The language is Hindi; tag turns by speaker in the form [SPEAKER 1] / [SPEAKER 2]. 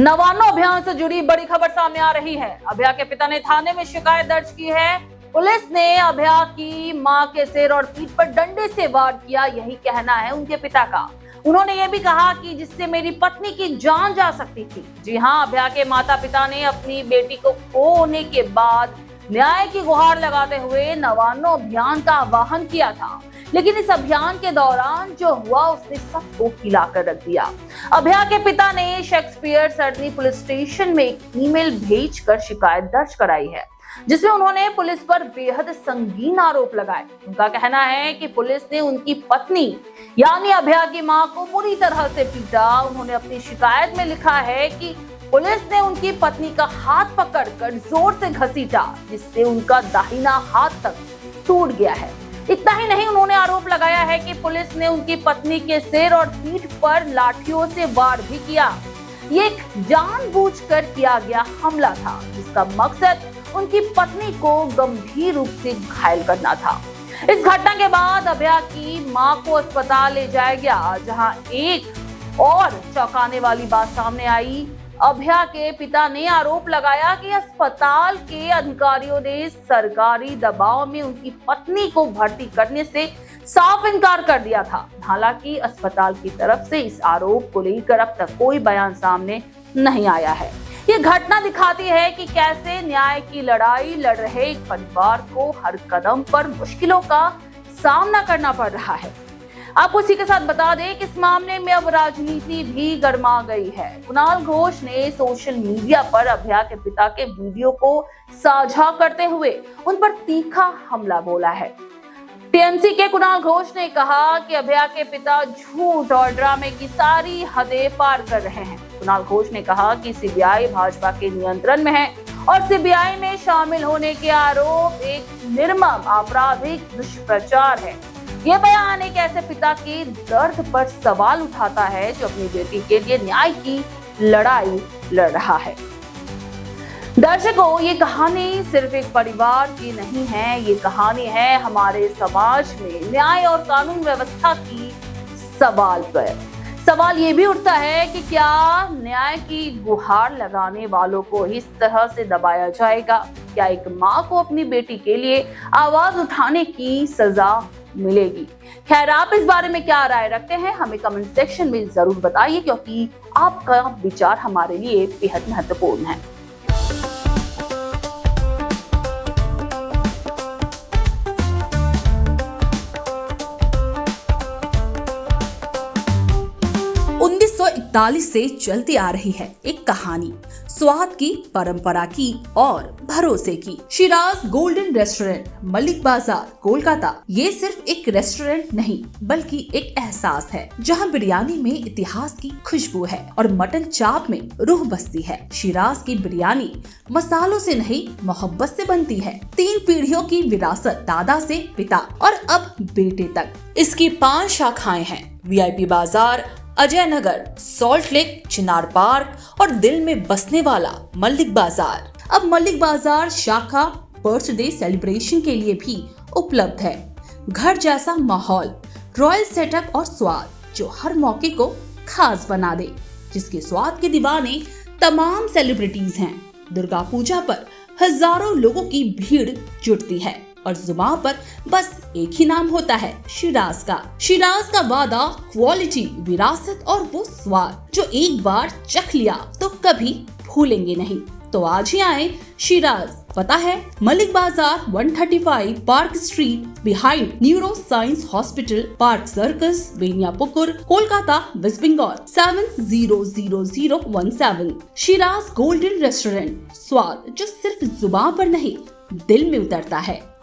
[SPEAKER 1] नवान्नो अभियान से जुड़ी बड़ी खबर सामने आ रही है। अभया के पिता ने थाने में शिकायत दर्ज की है। पुलिस ने अभया की मां के सिर और पीठ पर डंडे से वार किया, यही कहना है उनके पिता का। उन्होंने ये भी कहा कि जिससे मेरी पत्नी की जान जा सकती थी। जी हां, अभया के माता पिता ने अपनी बेटी को खोने के बाद न्याय की गुहार लगाते हुए नवान्नो अभियान का आह्वान किया था, लेकिन इस अभियान के दौरान जो हुआ उसने सबको हिलाकर रख दिया। अभया के पिता ने शेक्सपियर सर्नी पुलिस स्टेशन में एक ईमेल भेजकर शिकायत दर्ज कराई है, जिसमें उन्होंने पुलिस पर बेहद संगीन आरोप लगाए। उनका कहना है कि पुलिस ने उनकी पत्नी यानी अभया की मां को बुरी तरह से पीटा। उन्होंने अपनी शिकायत में लिखा है कि पुलिस ने उनकी पत्नी का हाथ पकड़कर जोर से घसीटा, जिससे उनका दाहिना हाथ तक टूट गया है। इतना ही नहीं, उन्होंने आरोप लगाया है कि पुलिस ने उनकी पत्नी के सिर और पीठ पर लाठियों से वार भी किया। ये एक जानबूझकर किया गया हमला था, जिसका मकसद उनकी पत्नी को गंभीर रूप से घायल करना था। इस घटना के बाद अभया की मां को अस्पताल ले जाया गया, जहां एक और चौंकाने वाली बात सामने आई। अभया के पिता ने आरोप लगाया कि अस्पताल के अधिकारियों ने सरकारी दबाव में उनकी पत्नी को भर्ती करने से साफ इनकार कर दिया था। हालांकि अस्पताल की तरफ से इस आरोप को लेकर अब तक कोई बयान सामने नहीं आया है। ये घटना दिखाती है कि कैसे न्याय की लड़ाई लड़ रहे एक परिवार को हर कदम पर मुश्किलों का सामना करना पड़ रहा है। आपको इसी के साथ बता दें कि इस मामले में अब राजनीति भी गर्मा गई है। कुणाल घोष ने सोशल मीडिया पर अभया के पिता के वीडियो को साझा करते हुए उन पर तीखा हमला बोला है। टीएमसी के कुणाल घोष ने कहा कि अभया के पिता झूठ और ड्रामे की सारी हदें पार कर रहे हैं। कुणाल घोष ने कहा कि सीबीआई भाजपा के नियंत्रण में है और सीबीआई में शामिल होने के आरोप एक निर्मम आपराधिक दुष्प्रचार है। ये बयान एक ऐसे पिता के दर्द पर सवाल उठाता है जो अपनी बेटी के लिए न्याय की लड़ाई लड़ रहा है। दर्शकों, ये कहानी सिर्फ एक परिवार की नहीं है, ये कहानी है हमारे समाज में न्याय और कानून व्यवस्था की सवाल पर। सवाल ये भी उठता है कि क्या न्याय की गुहार लगाने वालों को इस तरह से दबाया जाएगा? क्या एक मां को अपनी बेटी के लिए आवाज उठाने की सजा मिलेगी? खैर, आप इस बारे में क्या राय रखते हैं हमें कमेंट सेक्शन में जरूर बताइए, क्योंकि आपका विचार हमारे लिए बेहद महत्वपूर्ण है।
[SPEAKER 2] से चलती आ रही है एक कहानी, स्वाद की, परंपरा की और भरोसे की। शिराज गोल्डन रेस्टोरेंट, मलिक बाजार, कोलकाता। ये सिर्फ एक रेस्टोरेंट नहीं बल्कि एक एहसास है, जहां बिरयानी में इतिहास की खुशबू है और मटन चाप में रूह बसती है। शिराज की बिरयानी मसालों से नहीं, मोहब्बत से बनती है। 3 पीढ़ियों की विरासत, दादा से पिता और अब बेटे तक। इसकी 5 शाखाएं हैं। वीआईपी बाजार, अजय नगर, सॉल्ट लेक, चिनार पार्क और दिल में बसने वाला मलिक बाजार। अब मलिक बाजार शाखा बर्थडे सेलिब्रेशन के लिए भी उपलब्ध है। घर जैसा माहौल, रॉयल सेटअप और स्वाद जो हर मौके को खास बना दे, जिसके स्वाद के दीवाने तमाम सेलिब्रिटीज हैं। दुर्गा पूजा पर हजारों लोगों की भीड़ जुटती है और जुबान पर बस एक ही नाम होता है, शिराज का। शिराज का वादा, क्वालिटी, विरासत और वो स्वाद जो एक बार चख लिया तो कभी भूलेंगे नहीं। तो आज ही आए शिराज। पता है Mallick Bazar, 135 Park Street, behind Neuro Science Hospital, Park Circus, Beniapukur, Kolkata, West Bengal 700017। Shiraz Golden Restaurant, स्वाद जो सिर्फ जुबान पर नहीं दिल में उतरता है।